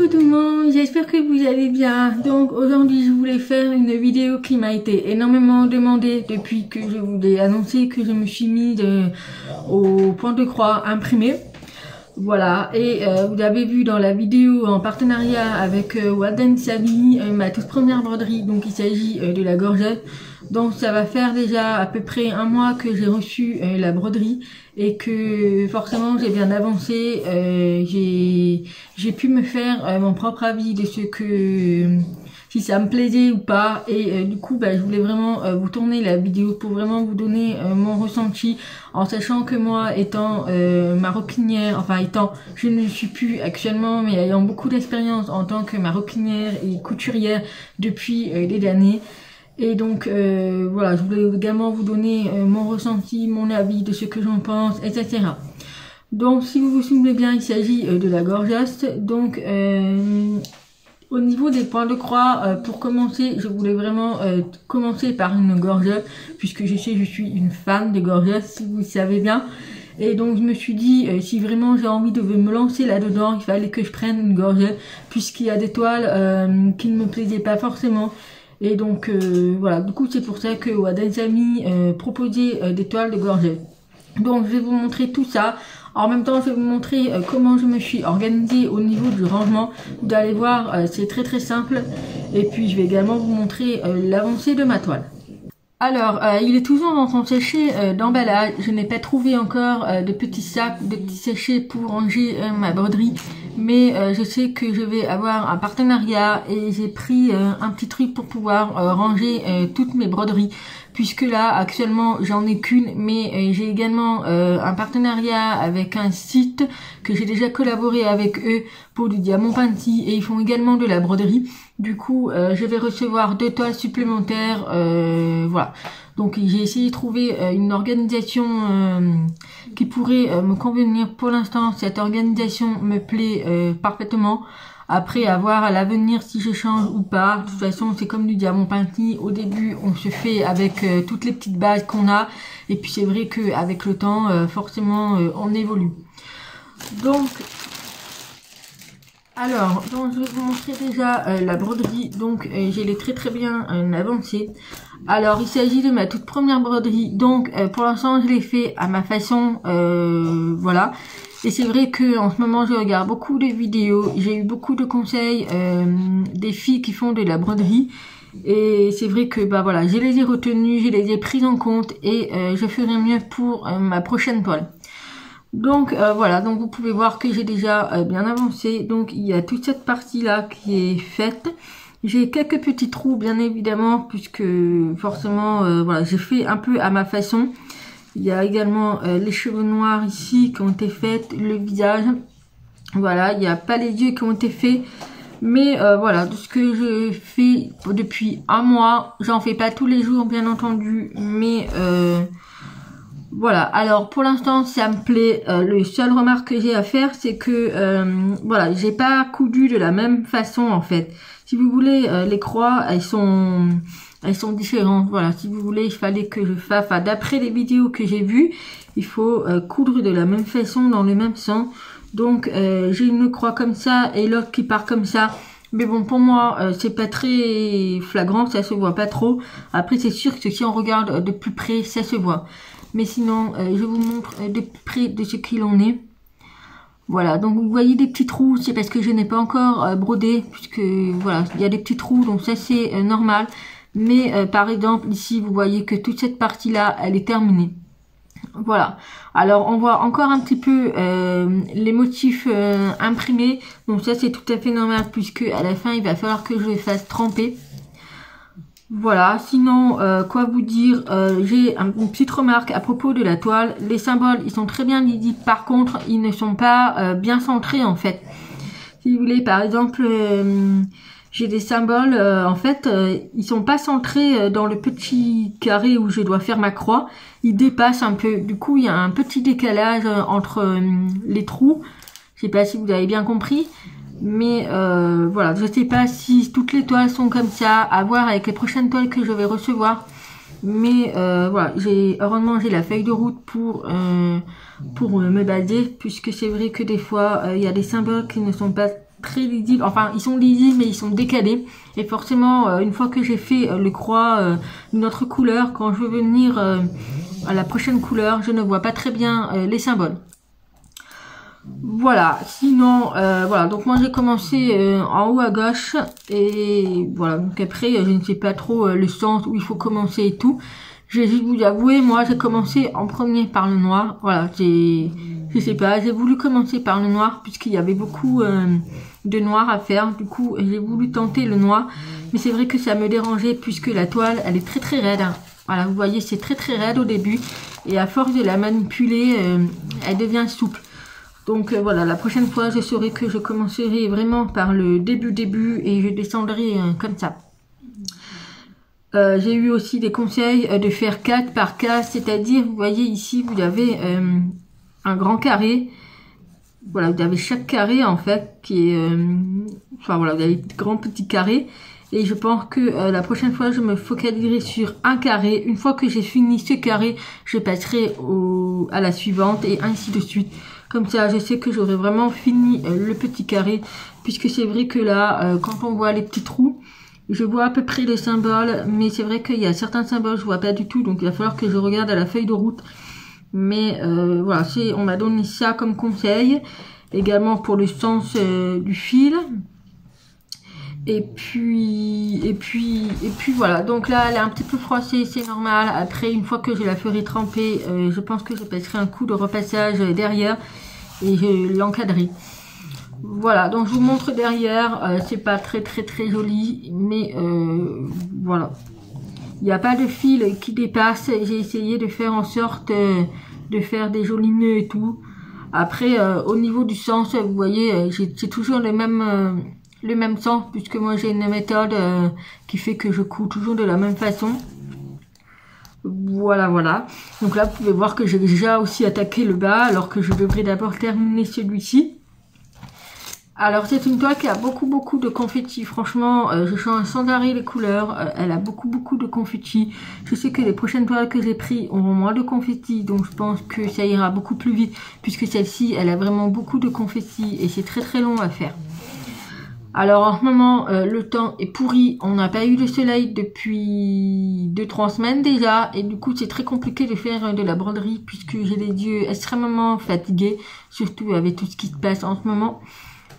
Coucou tout le monde, j'espère que vous allez bien. Donc aujourd'hui je voulais faire une vidéo qui m'a été énormément demandée depuis que je vous ai annoncé que je me suis mise au point de croix imprimé. Voilà, et vous avez vu dans la vidéo en partenariat avec Walden Sami ma toute première broderie, donc il s'agit de la gorgette. Donc ça va faire déjà à peu près un mois que j'ai reçu la broderie et que forcément j'ai bien avancé, j'ai pu me faire mon propre avis de ce que si ça me plaisait ou pas, et du coup je voulais vraiment vous tourner la vidéo pour vraiment vous donner mon ressenti, en sachant que moi étant maroquinière, je ne le suis plus actuellement, mais ayant beaucoup d'expérience en tant que maroquinière et couturière depuis des années. Et donc voilà, je voulais également vous donner mon ressenti, mon avis de ce que j'en pense, etc. Donc si vous vous souvenez bien, il s'agit de la gorgette. Donc au niveau des points de croix, pour commencer, je voulais vraiment commencer par une gorgette, puisque je sais je suis une fan de gorgette, si vous le savez bien. Et donc je me suis dit, si vraiment j'ai envie de me lancer là-dedans, il fallait que je prenne une gorgette, puisqu'il y a des toiles qui ne me plaisaient pas forcément. Et donc voilà, du coup c'est pour ça que Walden Sami proposait des toiles de gorgette. Donc je vais vous montrer tout ça. En même temps je vais vous montrer comment je me suis organisée au niveau du rangement. Vous allez voir, c'est très simple. Et puis je vais également vous montrer l'avancée de ma toile. Alors, il est toujours dans son sachet d'emballage. Je n'ai pas trouvé encore de petits sacs, de petits sachets pour ranger ma broderie. Mais je sais que je vais avoir un partenariat et j'ai pris un petit truc pour pouvoir ranger toutes mes broderies. Puisque là, actuellement, j'en ai qu'une, mais j'ai également un partenariat avec un site que j'ai déjà collaboré avec eux pour du diamant penti, et ils font également de la broderie. Du coup, je vais recevoir 2 toiles supplémentaires, voilà. Donc j'ai essayé de trouver une organisation qui pourrait me convenir. Pour l'instant, cette organisation me plaît parfaitement. Après, à voir à l'avenir si je change ou pas. De toute façon, c'est comme du diamant penti. Au début, on se fait avec toutes les petites bases qu'on a. Et puis c'est vrai qu'avec le temps, forcément, on évolue. Donc, je vais vous montrer déjà la broderie. Donc, j'ai les très bien avancée. Alors, il s'agit de ma toute première broderie. Donc, pour l'instant, je l'ai fait à ma façon. Voilà. Et c'est vrai que en ce moment, je regarde beaucoup de vidéos. J'ai eu beaucoup de conseils des filles qui font de la broderie. Et c'est vrai que voilà, je les ai retenues, je les ai prises en compte, et je ferai mieux pour ma prochaine toile. Donc voilà, donc vous pouvez voir que j'ai déjà bien avancé. Donc il y a toute cette partie là qui est faite. J'ai quelques petits trous bien évidemment, puisque forcément voilà, j'ai fait un peu à ma façon. Il y a également les cheveux noirs ici qui ont été faits, le visage. Voilà, il n'y a pas les yeux qui ont été faits. Mais voilà, de ce que je fais depuis un mois, j'en fais pas tous les jours bien entendu. Mais voilà, alors pour l'instant ça me plaît. Le seul remarque que j'ai à faire, c'est que voilà, j'ai pas coudu de la même façon en fait. Si vous voulez, les croix, elles sont différentes. Voilà, si vous voulez, il fallait que je fasse, d'après les vidéos que j'ai vues, il faut coudre de la même façon, dans le même sens. Donc j'ai une croix comme ça et l'autre qui part comme ça. Mais bon, pour moi, c'est pas très flagrant, ça se voit pas trop. Après, c'est sûr que si on regarde de plus près, ça se voit. Mais sinon, je vous montre de plus près de ce qu'il en est. Voilà, donc vous voyez des petits trous, c'est parce que je n'ai pas encore brodé, puisque voilà, il y a des petits trous, donc ça c'est normal. Mais par exemple, ici, vous voyez que toute cette partie-là, elle est terminée. Voilà, alors on voit encore un petit peu les motifs imprimés, donc ça c'est tout à fait normal, puisque à la fin, il va falloir que je les fasse tremper. Voilà, sinon, quoi vous dire, j'ai une petite remarque à propos de la toile. Les symboles, ils sont très bien lisibles, par contre, ils ne sont pas bien centrés en fait. Si vous voulez, par exemple, j'ai des symboles, en fait, ils sont pas centrés dans le petit carré où je dois faire ma croix. Ils dépassent un peu, du coup, il y a un petit décalage entre les trous. Je sais pas si vous avez bien compris. Mais voilà, je sais pas si toutes les toiles sont comme ça, à voir avec les prochaines toiles que je vais recevoir. Mais voilà, heureusement j'ai la feuille de route pour me baser, puisque c'est vrai que des fois il y a des symboles qui ne sont pas très lisibles. Enfin, ils sont lisibles, mais ils sont décalés. Et forcément, une fois que j'ai fait le croix d'une autre couleur, quand je veux venir à la prochaine couleur, je ne vois pas très bien les symboles. Voilà, sinon, voilà, donc moi j'ai commencé en haut à gauche, et voilà, donc après, je ne sais pas trop le sens où il faut commencer et tout. Je vais vous avouer, moi j'ai commencé en premier par le noir, voilà, je sais pas, j'ai voulu commencer par le noir, puisqu'il y avait beaucoup de noir à faire, du coup j'ai voulu tenter le noir, mais c'est vrai que ça me dérangeait, puisque la toile, elle est très très raide, hein. Voilà, vous voyez, c'est très très raide au début, et à force de la manipuler, elle devient souple. Donc voilà, la prochaine fois, je saurai que je commencerai vraiment par le début et je descendrai comme ça. J'ai eu aussi des conseils de faire 4 par 4, c'est-à-dire, vous voyez ici, vous avez un grand carré. Voilà, vous avez chaque carré en fait qui est... enfin voilà, vous avez des grands petits carrés. Et je pense que la prochaine fois, je me focaliserai sur un carré. Une fois que j'ai fini ce carré, je passerai à la suivante et ainsi de suite. Comme ça, je sais que j'aurai vraiment fini le petit carré. Puisque c'est vrai que là, quand on voit les petits trous, je vois à peu près les symboles. Mais c'est vrai qu'il y a certains symboles, je vois pas du tout. Donc il va falloir que je regarde à la feuille de route. Mais voilà, on m'a donné ça comme conseil. Également pour le sens du fil. Et puis voilà, donc là elle est un petit peu froissée, c'est normal. Après, une fois que je la ferai tremper, je pense que je passerai un coup de repassage derrière et je l'encadrerai. Voilà, donc je vous montre derrière, c'est pas très joli, mais voilà. Il n'y a pas de fil qui dépasse, j'ai essayé de faire en sorte de faire des jolis nœuds et tout. Après, au niveau du sens, vous voyez, j'ai toujours le même sens, puisque moi j'ai une méthode qui fait que je couds toujours de la même façon. Voilà. Donc là, vous pouvez voir que j'ai déjà aussi attaqué le bas, alors que je devrais d'abord terminer celui-ci. Alors c'est une toile qui a beaucoup de confettis. Franchement, je change sans arrêt les couleurs. Elle a beaucoup de confettis. Je sais que les prochaines toiles que j'ai prises auront moins de confettis, donc je pense que ça ira beaucoup plus vite, puisque celle-ci, elle a vraiment beaucoup de confettis et c'est très long à faire. Alors en ce moment, le temps est pourri, on n'a pas eu de soleil depuis 2-3 semaines déjà, et du coup c'est très compliqué de faire de la broderie puisque j'ai les yeux extrêmement fatigués, surtout avec tout ce qui se passe en ce moment.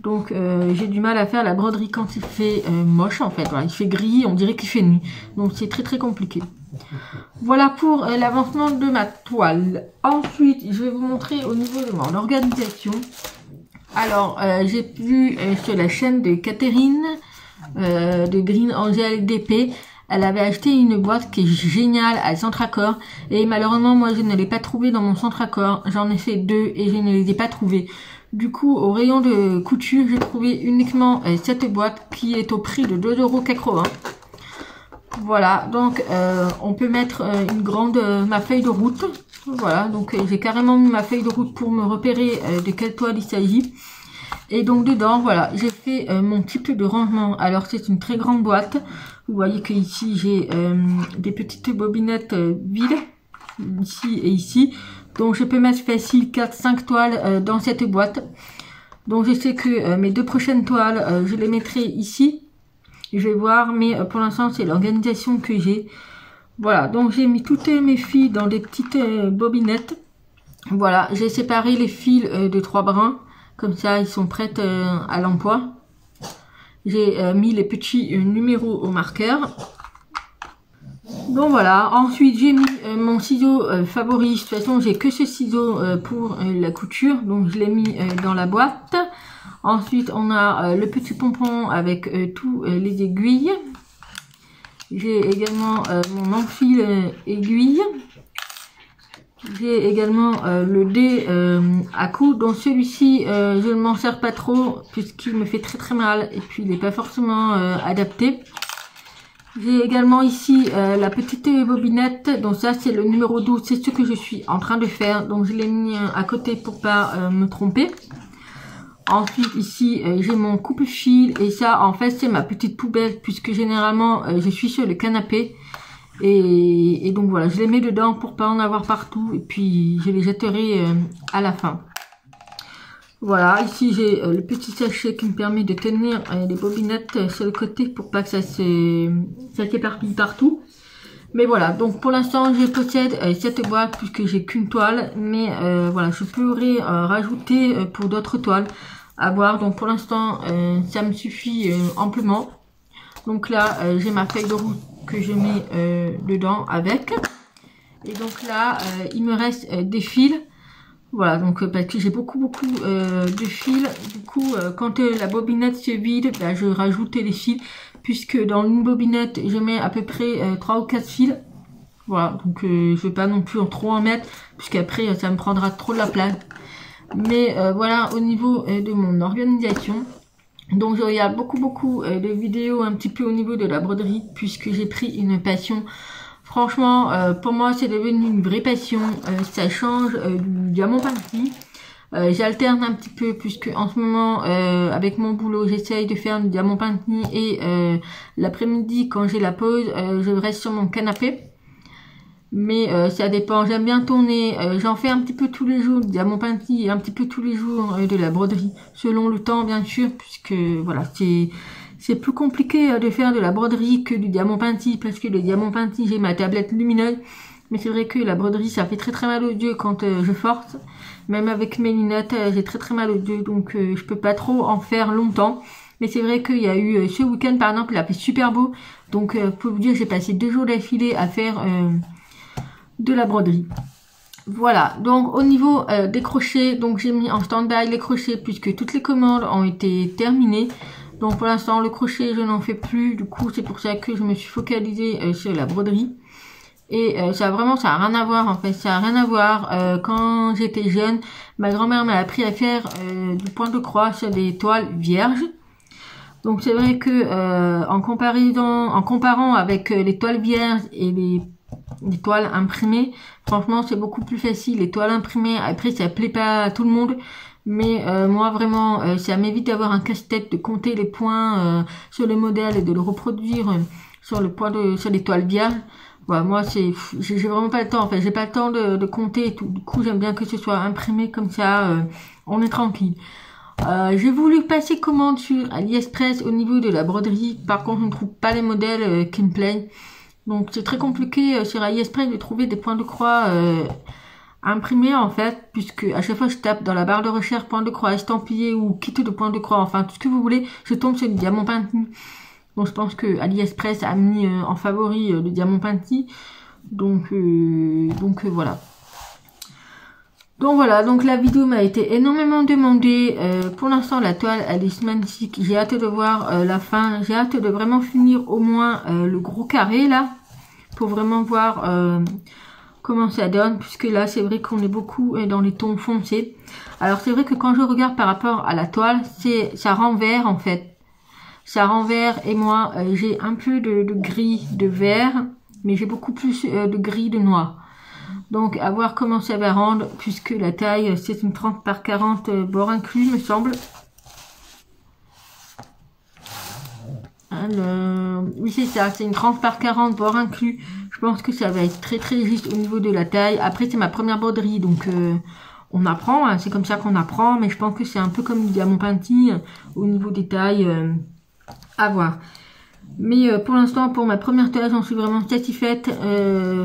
Donc j'ai du mal à faire la broderie quand il fait moche en fait, voilà, il fait gris, on dirait qu'il fait nuit, donc c'est très compliqué. Voilà pour l'avancement de ma toile. Ensuite, je vais vous montrer au niveau de mon organisation. Alors, j'ai vu sur la chaîne de Catherine, de Green Angel DP, elle avait acheté une boîte qui est géniale à Centracor, et malheureusement, moi, je ne l'ai pas trouvée dans mon Centracor. J'en ai fait 2 et je ne les ai pas trouvées. Du coup, au rayon de couture, j'ai trouvé uniquement cette boîte qui est au prix de 2,80 €. Voilà, donc on peut mettre ma feuille de route. Voilà, donc j'ai carrément mis ma feuille de route pour me repérer de quelle toile il s'agit. Et donc dedans, voilà, j'ai fait mon type de rangement. Alors c'est une très grande boîte. Vous voyez que ici j'ai des petites bobinettes vides, ici et ici. Donc je peux mettre facile 4-5 toiles dans cette boîte. Donc je sais que mes 2 prochaines toiles, je les mettrai ici. Je vais voir, mais pour l'instant c'est l'organisation que j'ai. Voilà, donc j'ai mis toutes mes fils dans des petites bobinettes. Voilà, j'ai séparé les fils de 3 brins. Comme ça, ils sont prêts à l'emploi. J'ai mis les petits numéros au marqueur. Donc voilà, ensuite j'ai mis mon ciseau favori. De toute façon, j'ai que ce ciseau pour la couture. Donc je l'ai mis dans la boîte. Ensuite, on a le petit pompon avec tous les aiguilles. J'ai également mon enfile aiguille. J'ai également le dé à coudre. Donc celui-ci, je ne m'en sers pas trop puisqu'il me fait très mal et puis il n'est pas forcément adapté. J'ai également ici la petite bobinette. Donc ça, c'est le numéro 12. C'est ce que je suis en train de faire. Donc je l'ai mis à côté pour pas me tromper. Ensuite ici j'ai mon coupe-fil et ça en fait c'est ma petite poubelle puisque généralement je suis sur le canapé et donc voilà, je les mets dedans pour pas en avoir partout et puis je les jetterai à la fin. Voilà, ici j'ai le petit sachet qui me permet de tenir les bobinettes sur le côté pour pas que ça s'éparpille partout. Mais voilà, donc pour l'instant je possède cette boîte puisque j'ai qu'une toile, mais voilà, je pourrais rajouter pour d'autres toiles à voir. Donc pour l'instant ça me suffit amplement. Donc là j'ai ma feuille de route que je mets dedans avec. Et donc là il me reste des fils. Voilà, donc parce que j'ai beaucoup de fils, du coup quand la bobinette se vide, bah, je rajoute les fils, puisque dans une bobinette je mets à peu près 3 ou 4 fils. Voilà, donc je vais pas non plus trop en mettre, puisqu'après ça me prendra trop de la place. Mais voilà, au niveau de mon organisation, donc je regarde beaucoup de vidéos un petit peu au niveau de la broderie, puisque j'ai pris une passion. Franchement, pour moi, c'est devenu une vraie passion. Ça change du diamant painti. J'alterne un petit peu puisque en ce moment, avec mon boulot, j'essaye de faire du diamant painti et l'après-midi, quand j'ai la pause, je reste sur mon canapé. Mais ça dépend. J'aime bien tourner. J'en fais un petit peu tous les jours du diamant painti et un petit peu tous les jours de la broderie, selon le temps, bien sûr, puisque voilà, c'est plus compliqué de faire de la broderie que du diamant painti, parce que le diamant painti, j'ai ma tablette lumineuse. Mais c'est vrai que la broderie, ça fait très mal aux yeux quand je force. Même avec mes lunettes, j'ai très mal aux yeux, donc je peux pas trop en faire longtemps. Mais c'est vrai qu'il y a eu ce week-end, par exemple, il a fait super beau. Donc pour vous dire, j'ai passé 2 jours d'affilée à faire de la broderie. Voilà, donc au niveau des crochets, donc j'ai mis en stand-by les crochets puisque toutes les commandes ont été terminées. Donc pour l'instant le crochet je n'en fais plus, du coup c'est pour ça que je me suis focalisée sur la broderie. Et ça a rien à voir en fait, ça a rien à voir. Quand j'étais jeune, ma grand-mère m'a appris à faire du point de croix sur des toiles vierges. Donc c'est vrai que en comparant avec les toiles vierges et les toiles imprimées, franchement c'est beaucoup plus facile. Les toiles imprimées, après ça plaît pas à tout le monde. Mais moi vraiment ça m'évite d'avoir un casse-tête de compter les points sur le modèle et de le reproduire sur les toiles vierges. Voilà, moi j'ai vraiment pas le temps, en fait j'ai pas le temps de compter et tout. Du coup j'aime bien que ce soit imprimé comme ça, on est tranquille. J'ai voulu passer commande sur AliExpress au niveau de la broderie. Par contre je ne trouve pas les modèles qui me plaisent. Donc c'est très compliqué sur AliExpress de trouver des points de croix imprimé en fait, puisque à chaque fois je tape dans la barre de recherche point de croix estampillé ou kit de point de croix, enfin tout ce que vous voulez, je tombe sur du diamant painti. Donc je pense que AliExpress a mis en favori le diamant painti. Donc voilà. Donc voilà, donc la vidéo m'a été énormément demandée. Pour l'instant la toile elle est magnifique. J'ai hâte de voir la fin. J'ai hâte de vraiment finir au moins le gros carré là, pour vraiment voir comment ça donne, puisque là c'est vrai qu'on est beaucoup dans les tons foncés. Alors c'est vrai que quand je regarde par rapport à la toile, ça rend vert en fait, ça rend vert, et moi j'ai un peu de gris, de vert, mais j'ai beaucoup plus de gris, de noir. Donc à voir comment ça va rendre, puisque la taille c'est une 30 par 40 bord inclus me semble. Alors, oui c'est ça, c'est une 30 par 40 bord inclus. Je pense que ça va être très juste au niveau de la taille. Après c'est ma première broderie, donc on apprend, hein, c'est comme ça qu'on apprend. Mais je pense que c'est un peu comme du diamant painti au niveau des tailles, à voir. Mais pour l'instant, pour ma première taille, j'en suis vraiment satisfaite.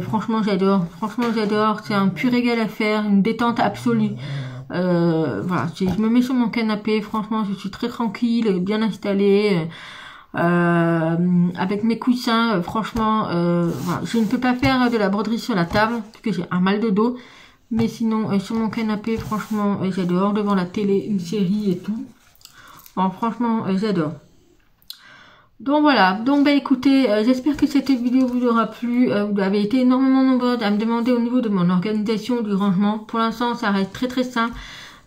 Franchement j'adore, c'est un pur régal à faire, une détente absolue. Voilà, je me mets sur mon canapé, franchement je suis très tranquille, bien installée. Avec mes coussins, franchement voilà. Je ne peux pas faire de la broderie sur la table parce que j'ai un mal de dos, mais sinon sur mon canapé, franchement j'adore, devant la télé, une série et tout. Bon, franchement j'adore. Donc voilà, donc bah écoutez, j'espère que cette vidéo vous aura plu. Vous avez été énormément nombreux à me demander au niveau de mon organisation du rangement. Pour l'instant ça reste très simple.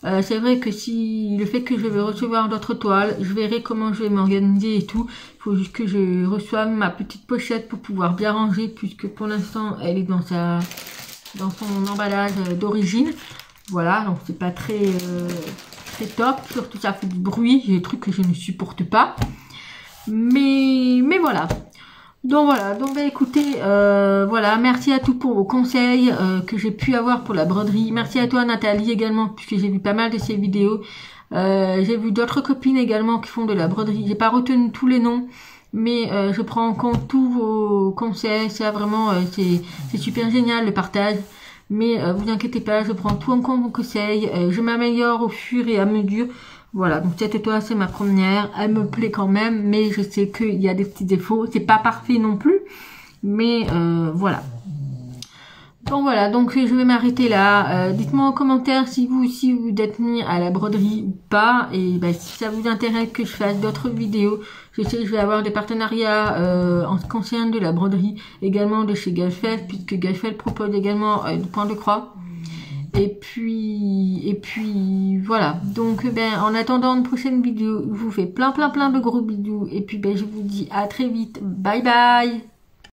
C'est vrai que si le fait que je vais recevoir d'autres toiles, je verrai comment je vais m'organiser et tout. Il faut juste que je reçoive ma petite pochette pour pouvoir bien ranger, puisque pour l'instant elle est dans son emballage d'origine. Voilà, donc c'est pas très top, surtout ça fait du bruit, j'ai des trucs que je ne supporte pas. Mais voilà. Donc voilà, donc bah écoutez, voilà, merci à tous pour vos conseils que j'ai pu avoir pour la broderie. Merci à toi Nathalie également, puisque j'ai vu pas mal de ces vidéos. J'ai vu d'autres copines également qui font de la broderie. J'ai pas retenu tous les noms, mais je prends en compte tous vos conseils. Ça vraiment, c'est super génial le partage. Mais vous inquiétez pas, je prends tout en compte vos conseils. Je m'améliore au fur et à mesure. Voilà, donc cette toile c'est ma première. Elle me plaît quand même, mais je sais qu'il y a des petits défauts. C'est pas parfait non plus, mais voilà. Donc voilà, donc je vais m'arrêter là. Dites-moi en commentaire si vous aussi vous êtes mis à la broderie ou pas. Et ben, si ça vous intéresse que je fasse d'autres vidéos, je sais que je vais avoir des partenariats en ce qui concerne de la broderie, également de chez Galfeld, puisque Galfeld propose également du point de croix. Et puis voilà. Donc ben en attendant une prochaine vidéo, je vous fais plein de gros bisous. Et puis ben je vous dis à très vite. Bye bye.